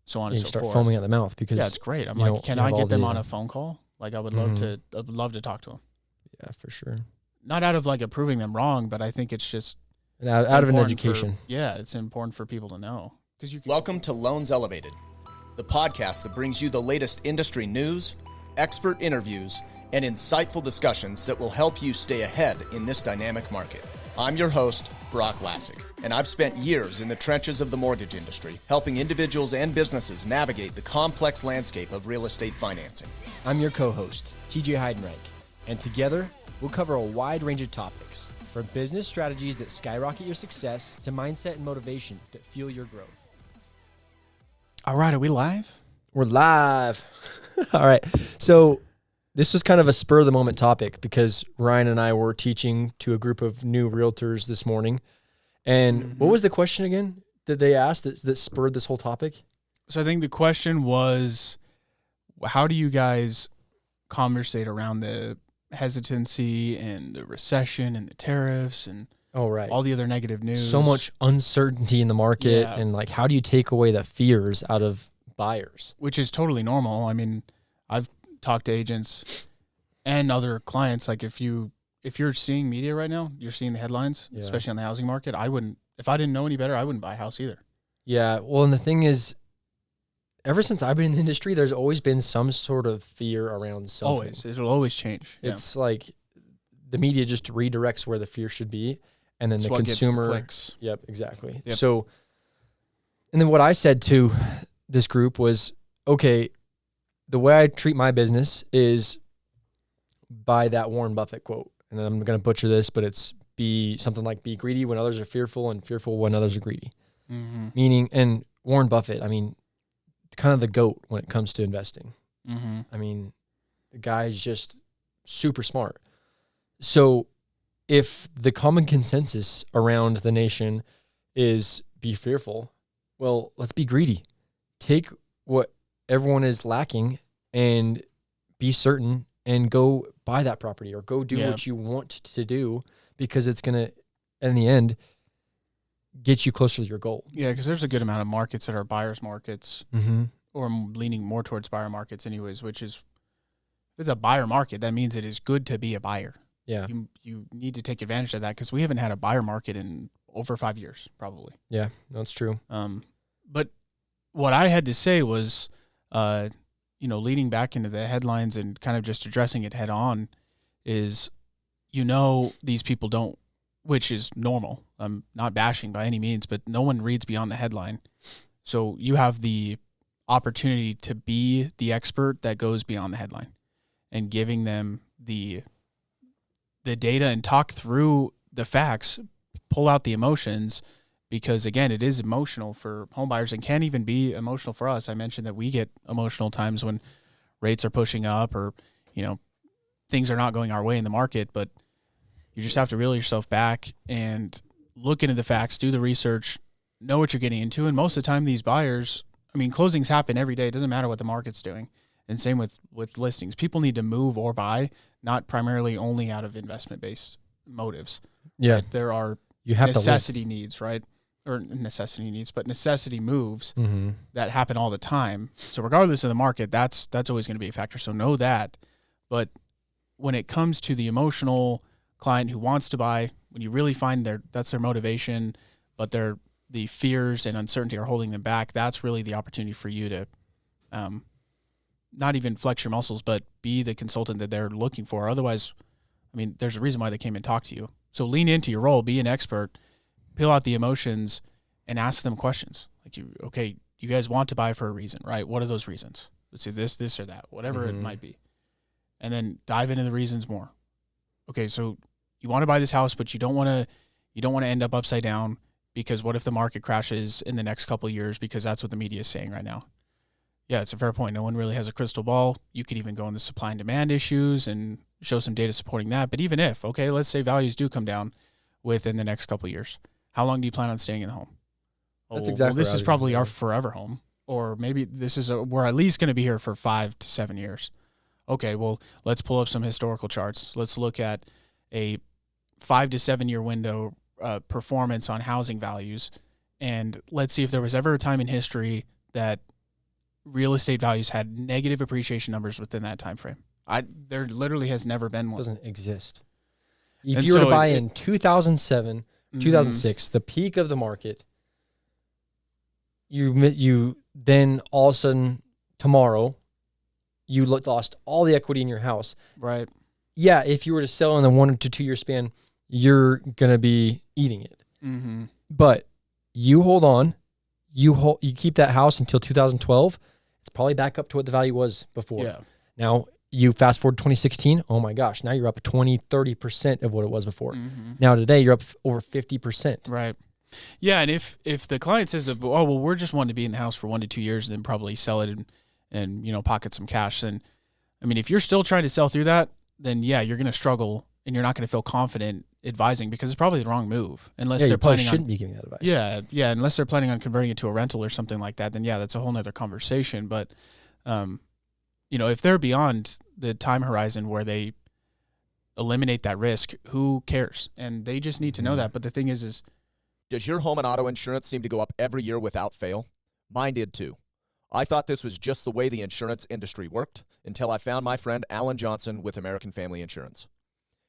so on You and so start forth. foaming at the mouth because Yeah, it's great. I'm like, can I get them on a phone call? Like, I would love to. I would love to talk to them. Yeah, for sure. Not out of like approving them wrong, but I think it's just And out of an education. It's important for people to know. Welcome to Loans Elevated, the podcast that brings you the latest industry news, expert interviews, and insightful discussions that will help you stay ahead in this dynamic market. I'm your host, Brock Lassick, and I've spent years in the trenches of the mortgage industry, helping individuals and businesses navigate the complex landscape of real estate financing. I'm your co-host, TJ Heidenreich, and together we'll cover a wide range of topics, from business strategies that skyrocket your success to mindset and motivation that fuel your growth. All right, are we live? We're live. All right. So this was kind of a spur of the moment topic because Ryan and I were teaching to a group of new realtors this morning. And what was the question again that they asked that spurred this whole topic? So I think the question was, how do you guys conversate around the hesitancy and the recession and the tariffs and all the other negative news? So much uncertainty in the market. Yeah. And like, how do you take away the fears out of buyers? Which is totally normal. I mean, I've talked to agents and other clients. Like if you're seeing media right now, you're seeing the headlines, especially on the housing market. If I didn't know any better, I wouldn't buy a house either. Yeah. Well, and the thing is, ever since I've been in the industry, there's always been some sort of fear around something. Always. It'll always change. It's like the media just redirects where the fear should be. And then the consumer. Gets the clicks. Yep, exactly. Yep. So, and then what I said to this group was, okay, the way I treat my business is by that Warren Buffett quote. And I'm going to butcher this, but it's be greedy when others are fearful and fearful when others are greedy. Mm-hmm. Meaning, and Warren Buffett, I mean, kind of the GOAT when it comes to investing. Mm-hmm. I mean, the guy's just super smart. So if the common consensus around the nation is be fearful, well, let's be greedy. Take what everyone is lacking and be certain and go buy that property or go do what you want to do, because it's going to, in the end, get you closer to your goal. Yeah, because there's a good amount of markets that are buyer's markets or leaning more towards buyer markets anyways, which is, if it's a buyer market, that means it is good to be a buyer. Yeah. You need to take advantage of that because we haven't had a buyer market in over 5 years, probably. Yeah, that's true. But what I had to say was, leading back into the headlines and kind of just addressing it head on is, these people don't, which is normal. I'm not bashing by any means, but no one reads beyond the headline. So you have the opportunity to be the expert that goes beyond the headline and giving them the data and talk through the facts, pull out the emotions, because again, it is emotional for homebuyers and can even be emotional for us. I mentioned that we get emotional times when rates are pushing up or, things are not going our way in the market, but you just have to reel yourself back and look into the facts, do the research, know what you're getting into. And most of the time these buyers, closings happen every day. It doesn't matter what the market's doing. And same with listings. People need to move or buy, not primarily only out of investment-based motives. Yeah. Right? There are necessity needs, right? Or necessity needs, but necessity moves that happen all the time. So regardless of the market, that's always going to be a factor. So know that. But when it comes to the emotional client who wants to buy, when you really find that's their motivation, but the fears and uncertainty are holding them back, that's really the opportunity for you to not even flex your muscles, but be the consultant that they're looking for. Otherwise, there's a reason why they came and talked to you. So lean into your role, be an expert, peel out the emotions, and ask them questions. Like, you guys want to buy for a reason, right? What are those reasons? Let's say this or that, whatever it might be. And then dive into the reasons more. Okay, so you want to buy this house, but you don't want to end up upside down, because what if the market crashes in the next couple of years, because that's what the media is saying right now. Yeah, it's a fair point. No one really has a crystal ball. You could even go into supply and demand issues and show some data supporting that. But even if, let's say values do come down within the next couple of years, how long do you plan on staying in the home? That's exactly. Well, this is probably our forever home, or maybe we're at least going to be here for 5 to 7 years. Okay, well, let's pull up some historical charts. Let's look at a 5 to 7 year window performance on housing values, and let's see if there was ever a time in history that real estate values had negative appreciation numbers within that time frame. There literally has never been one. Doesn't exist. If you were to buy in 2007, 2006, the peak of the market, you then all of a sudden tomorrow, you lost all the equity in your house. Right. Yeah, if you were to sell in a 1 to 2 year span, you're going to be eating it. Mm-hmm. But you hold on, you keep that house until 2012, it's probably back up to what the value was before. Yeah. Now, you fast forward to 2016, oh my gosh, now you're up 20, 30% of what it was before. Mm-hmm. Now today, you're up over 50%. Right. Yeah, and if the client says that, oh, well, we're just wanting to be in the house for 1 to 2 years and then probably sell it and pocket some cash, then, I mean, if you're still trying to sell through that, then yeah, you're going to struggle and you're not going to feel confident advising because it's probably the wrong move unless they're planning on. Shouldn't be giving that advice. Yeah, unless they're planning on converting it to a rental or something like that, then yeah, that's a whole nother conversation. But, if they're beyond the time horizon where they eliminate that risk, who cares? And they just need to know that. But the thing is does your home and auto insurance seem to go up every year without fail? Mine did too. I thought this was just the way the insurance industry worked until I found my friend Alan Johnson with American Family Insurance.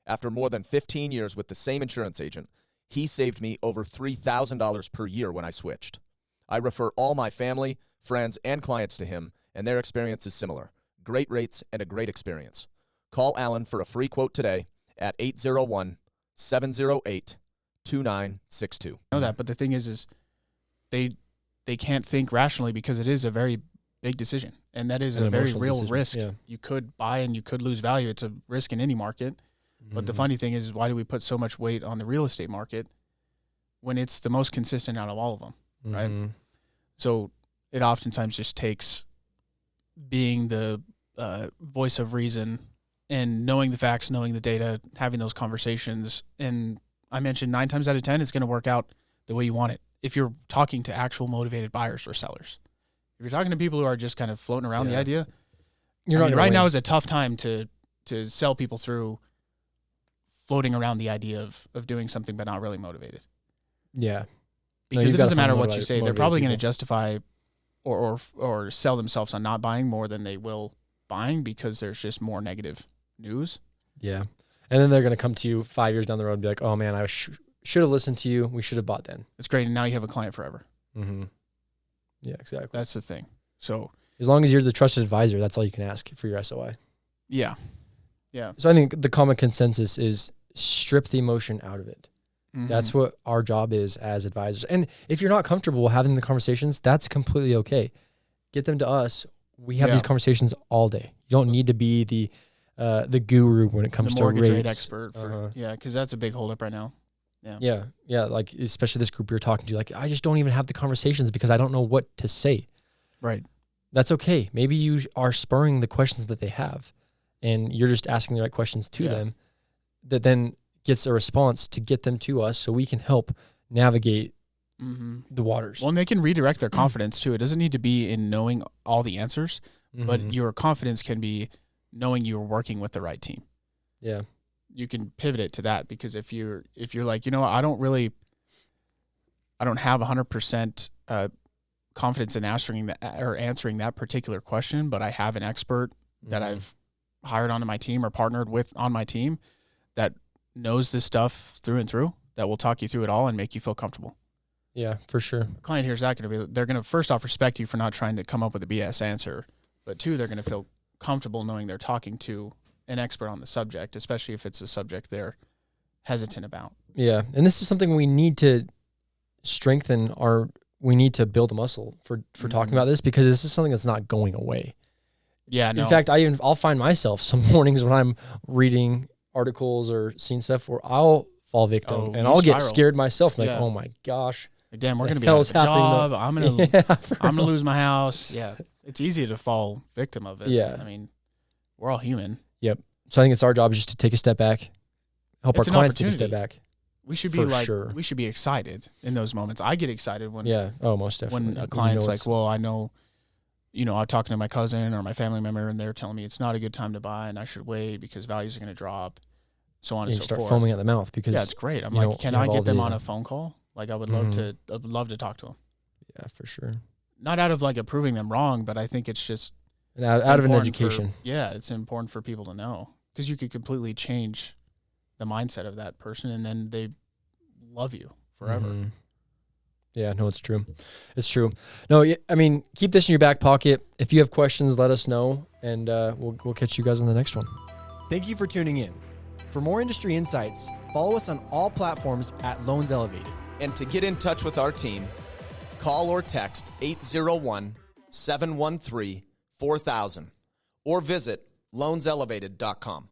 After more than 15 years with the same insurance agent, he saved me over $3,000 per year when I switched. I refer all my family, friends, and clients to him, and their experience is similar. Great rates and a great experience. Call Alan for a free quote today at 801-708-2962. know that, but the thing is they can't think rationally because it is a very big decision, and that is a very real risk. Yeah. You could buy and you could lose value. It's a risk in any market. But the funny thing is why do we put so much weight on the real estate market when it's the most consistent out of all of them, right? So it oftentimes just takes being the voice of reason and knowing the facts, knowing the data, having those conversations. And I mentioned 9 times out of 10, it's going to work out the way you want it. If you're talking to actual motivated buyers or sellers, if you're talking to people who are just kind of floating around the idea, right now is a tough time to sell people through floating around the idea of doing something but not really motivated. Yeah. Because it doesn't matter what you say. They're probably going to justify or sell themselves on not buying more than they will buying because there's just more negative news. Yeah. And then they're going to come to you 5 years down the road and be like, oh, man, I should have listened to you. We should have bought then. It's great. And now you have a client forever. Mm-hmm. Yeah, exactly. That's the thing. So as long as you're the trusted advisor, that's all you can ask for your SOI. Yeah. Yeah. So I think the common consensus is strip the emotion out of it. Mm-hmm. That's what our job is as advisors. And if you're not comfortable having the conversations, that's completely okay. Get them to us. We have these conversations all day. You don't need to be the guru when it comes to mortgage rates. rate expert. Because that's a big holdup right now. Yeah. Like especially this group you're talking to. Like I just don't even have the conversations because I don't know what to say. Right. That's okay. Maybe you are spurring the questions that they have, and you're just asking the right questions to them. That then gets a response to get them to us so we can help navigate the waters. Well, and they can redirect their confidence too. It doesn't need to be in knowing all the answers, but your confidence can be knowing you're working with the right team. Yeah. You can pivot it to that because if you're like, I don't have 100% confidence in answering that particular question, but I have an expert that I've hired onto my team or partnered with on my team that knows this stuff through and through, that will talk you through it all and make you feel comfortable. Yeah, for sure. The client here is not going to be, they're going to first off respect you for not trying to come up with a BS answer, but 2, they're going to feel comfortable knowing they're talking to an expert on the subject, especially if it's a subject they're hesitant about. Yeah, and this is something we need to strengthen we need to build a muscle for talking about this because this is something that's not going away. Yeah, no. In fact, I'll find myself some mornings when I'm reading articles or seeing stuff where I'll fall victim and I'll get scared myself. Like, oh my gosh. Like, damn, we're going to be out of a job. I'm going to lose my house. Yeah. It's easy to fall victim of it. Yeah. I mean, we're all human. Yep. So I think it's our job just to take a step back, help our clients take a step back. We should be we should be excited in those moments. I get excited when most definitely. When a client's like, well, I know, I'm talking to my cousin or my family member and they're telling me it's not a good time to buy and I should wait because values are going to drop, so on and so forth. You start foaming at the mouth because it's great. I'm like, can I get them on a phone call? Like I would love to. I'd love to talk to them. Yeah, for sure. not out of like approving them wrong, but I think it's just out of an important education. It's important for people to know, because you could completely change the mindset of that person, and then they love you forever. Mm-hmm. Yeah, no, it's true. It's true. No, I mean, keep this in your back pocket. If you have questions, let us know, and we'll catch you guys on the next one. Thank you for tuning in. For more industry insights, follow us on all platforms at Loans Elevated. And to get in touch with our team, call or text 801-713-4000 or visit loanselevated.com.